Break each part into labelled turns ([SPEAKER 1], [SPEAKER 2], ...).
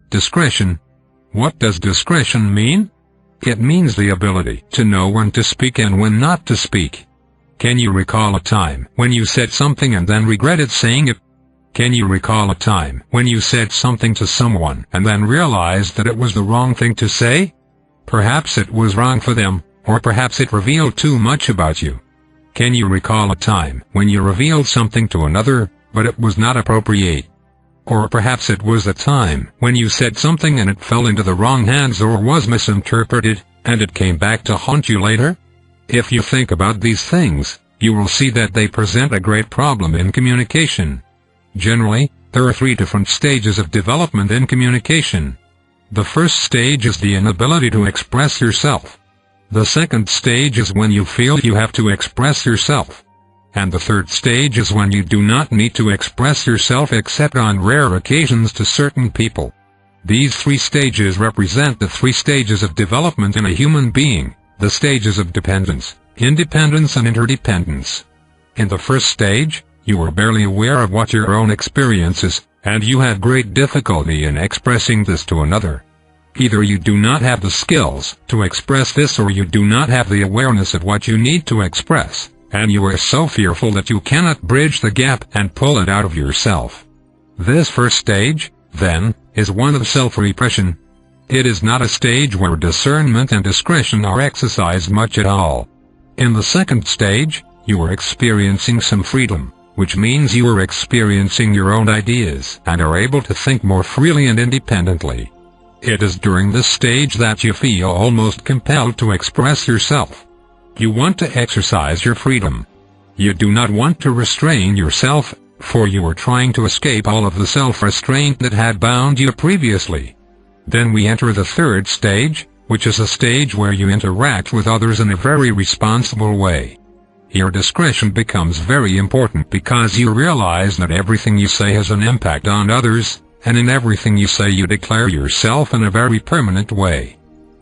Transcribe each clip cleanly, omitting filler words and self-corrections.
[SPEAKER 1] Discretion. What does discretion mean? It means the ability to know when to speak and when not to speak. Can you recall a time when you said something and then regretted saying it? Can you recall a time when you said something to someone and then realized that it was the wrong thing to say? Perhaps it was wrong for them, or perhaps it revealed too much about you. Can you recall a time when you revealed something to another, but it was not appropriate? Or perhaps it was a time when you said something and it fell into the wrong hands or was misinterpreted, and it came back to haunt you later? If you think about these things, you will see that they present a great problem in communication. Generally, there are 3 different stages of development in communication. The first stage is the inability to express yourself. The second stage is when you feel you have to express yourself. And the third stage is when you do not need to express yourself except on rare occasions to certain people. These 3 stages represent the 3 stages of development in a human being, the stages of dependence, independence and interdependence. In the first stage, you are barely aware of what your own experience is, and you have great difficulty in expressing this to another. Either you do not have the skills to express this or you do not have the awareness of what you need to express, and you are so fearful that you cannot bridge the gap and pull it out of yourself. This first stage, then, is one of self-repression. It is not a stage where discernment and discretion are exercised much at all. In the second stage, you are experiencing some freedom, which means you are experiencing your own ideas and are able to think more freely and independently. It is during this stage that you feel almost compelled to express yourself. You want to exercise your freedom. You do not want to restrain yourself, for you are trying to escape all of the self-restraint that had bound you previously. Then we enter the third stage, which is a stage where you interact with others in a very responsible way. Here discretion becomes very important because you realize that everything you say has an impact on others, and in everything you say you declare yourself in a very permanent way.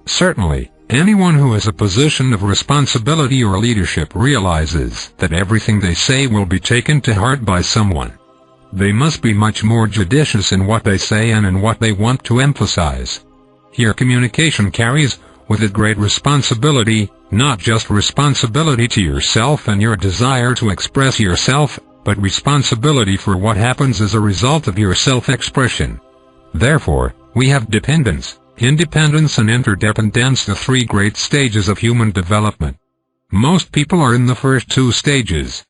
[SPEAKER 1] Certainly, anyone who has a position of responsibility or leadership realizes that everything they say will be taken to heart by someone. They must be much more judicious in what they say and in what they want to emphasize. Here communication carries with it great responsibility, not just responsibility to yourself and your desire to express yourself, but responsibility for what happens as a result of your self-expression. Therefore, we have dependence, independence and interdependence, the 3 great stages of human development. Most people are in the first 2 stages.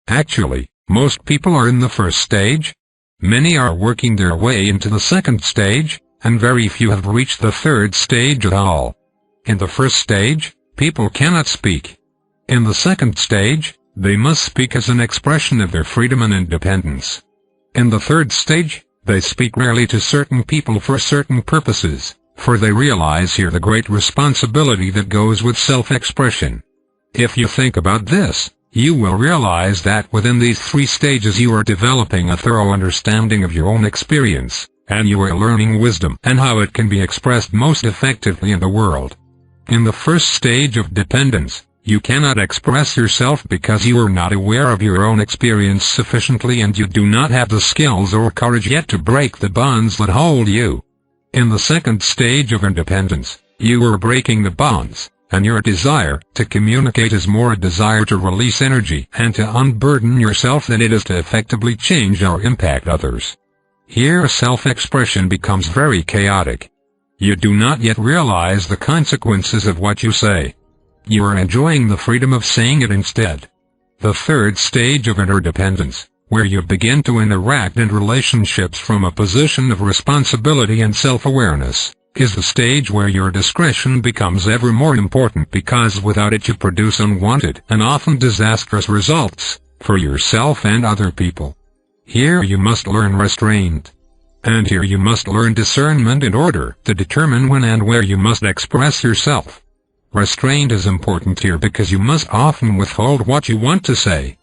[SPEAKER 1] Actually, most people are in the first stage. Many are working their way into the second stage, and very few have reached the third stage at all. In the first stage, people cannot speak. In the second stage, they must speak as an expression of their freedom and independence. In the third stage, they speak rarely to certain people for certain purposes, for they realize here the great responsibility that goes with self-expression. If you think about this, you will realize that within these 3 stages you are developing a thorough understanding of your own experience, and you are learning wisdom and how it can be expressed most effectively in the world. In the first stage of dependence, you cannot express yourself because you are not aware of your own experience sufficiently and you do not have the skills or courage yet to break the bonds that hold you. In the second stage of independence, you are breaking the bonds, and your desire to communicate is more a desire to release energy and to unburden yourself than it is to effectively change or impact others. Here self-expression becomes very chaotic. You do not yet realize the consequences of what you say. You are enjoying the freedom of saying it instead. The third stage of interdependence, where you begin to interact in relationships from a position of responsibility and self-awareness, is the stage where your discretion becomes ever more important because without it you produce unwanted and often disastrous results, for yourself and other people. Here you must learn restraint. And here you must learn discernment in order to determine when and where you must express yourself. Restraint is important here because you must often withhold what you want to say.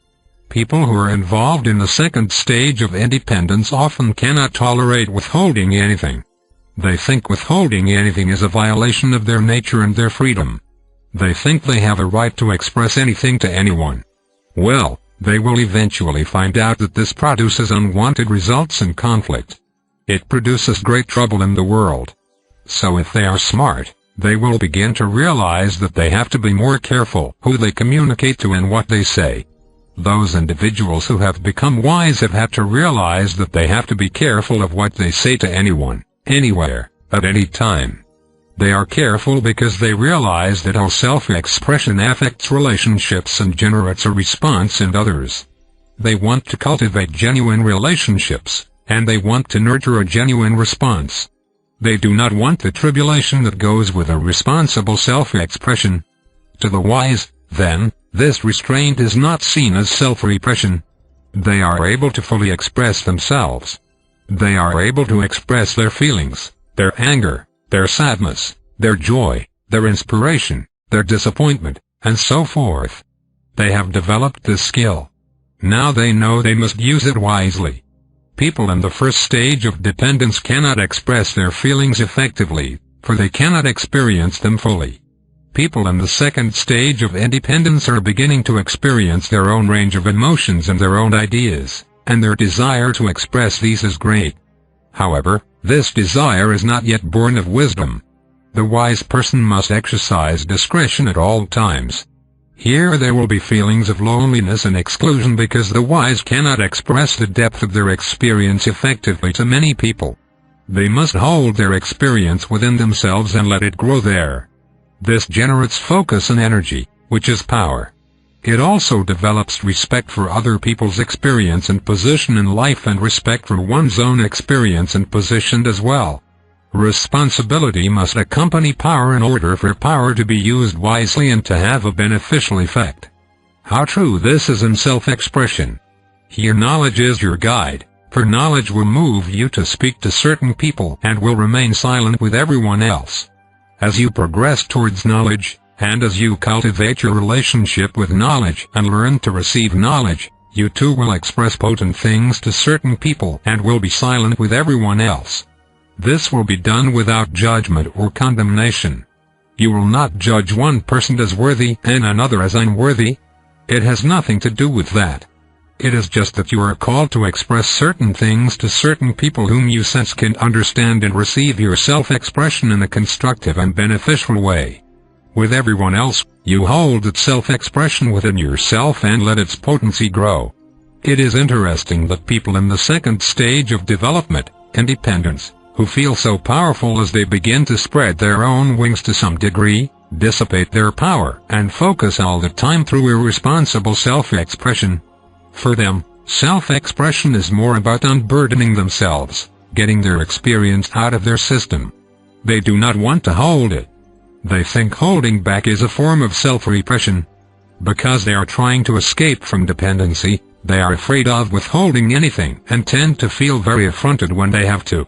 [SPEAKER 1] People who are involved in the second stage of independence often cannot tolerate withholding anything. They think withholding anything is a violation of their nature and their freedom. They think they have a right to express anything to anyone. Well, they will eventually find out that this produces unwanted results and conflict. it produces great trouble in the world. So if they are smart, they will begin to realize that they have to be more careful who they communicate to and what they say. Those individuals who have become wise have had to realize that they have to be careful of what they say to anyone, anywhere, at any time. They are careful because they realize that how self-expression affects relationships and generates a response in others. They want to cultivate genuine relationships, and they want to nurture a genuine response. They do not want the tribulation that goes with a responsible self-expression. To the wise, then, this restraint is not seen as self-repression. They are able to fully express themselves. They are able to express their feelings, their anger, their sadness, their joy, their inspiration, their disappointment, and so forth. They have developed this skill. Now they know they must use it wisely. People in the first stage of dependence cannot express their feelings effectively, for they cannot experience them fully. People in the second stage of independence are beginning to experience their own range of emotions and their own ideas, and their desire to express these is great. However, this desire is not yet born of wisdom. The wise person must exercise discretion at all times. Here there will be feelings of loneliness and exclusion because the wise cannot express the depth of their experience effectively to many people. They must hold their experience within themselves and let it grow there. This generates focus and energy, which is power. It also develops respect for other people's experience and position in life and respect for one's own experience and position as well. Responsibility must accompany power in order for power to be used wisely and to have a beneficial effect. How true this is in self-expression. Here knowledge is your guide, for knowledge will move you to speak to certain people and will remain silent with everyone else. As you progress towards knowledge, and as you cultivate your relationship with knowledge and learn to receive knowledge, you too will express potent things to certain people and will be silent with everyone else. This will be done without judgment or condemnation. You will not judge one person as worthy and another as unworthy. It has nothing to do with that. It is just that you are called to express certain things to certain people whom you sense can understand and receive your self-expression in a constructive and beneficial way. With everyone else, you hold its self-expression within yourself and let its potency grow. It is interesting that people in the second stage of development, independence, who feel so powerful as they begin to spread their own wings to some degree, dissipate their power and focus all the time through irresponsible self-expression. For them, self-expression is more about unburdening themselves, getting their experience out of their system. They do not want to hold it. They think holding back is a form of self-repression. Because they are trying to escape from dependency, they are afraid of withholding anything and tend to feel very affronted when they have to.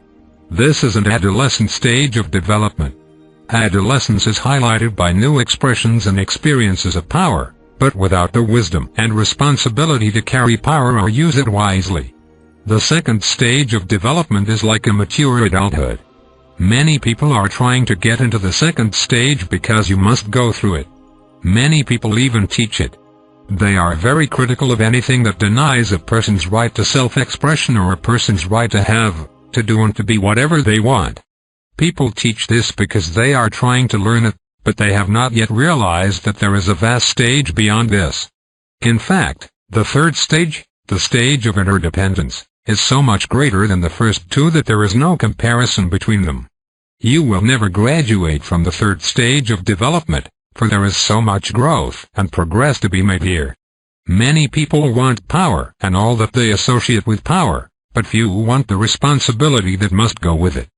[SPEAKER 1] This is an adolescent stage of development. Adolescence is highlighted by new expressions and experiences of power, but without the wisdom and responsibility to carry power or use it wisely. The second stage of development is like a mature adulthood. Many people are trying to get into the second stage because you must go through it. Many people even teach it. They are very critical of anything that denies a person's right to self-expression or a person's right to have, to do and to be whatever they want. People teach this because they are trying to learn it, but they have not yet realized that there is a vast stage beyond this. In fact, the third stage, the stage of interdependence, is so much greater than the first two that there is no comparison between them. You will never graduate from the third stage of development, for there is so much growth and progress to be made here. Many people want power and all that they associate with power, but few want the responsibility that must go with it.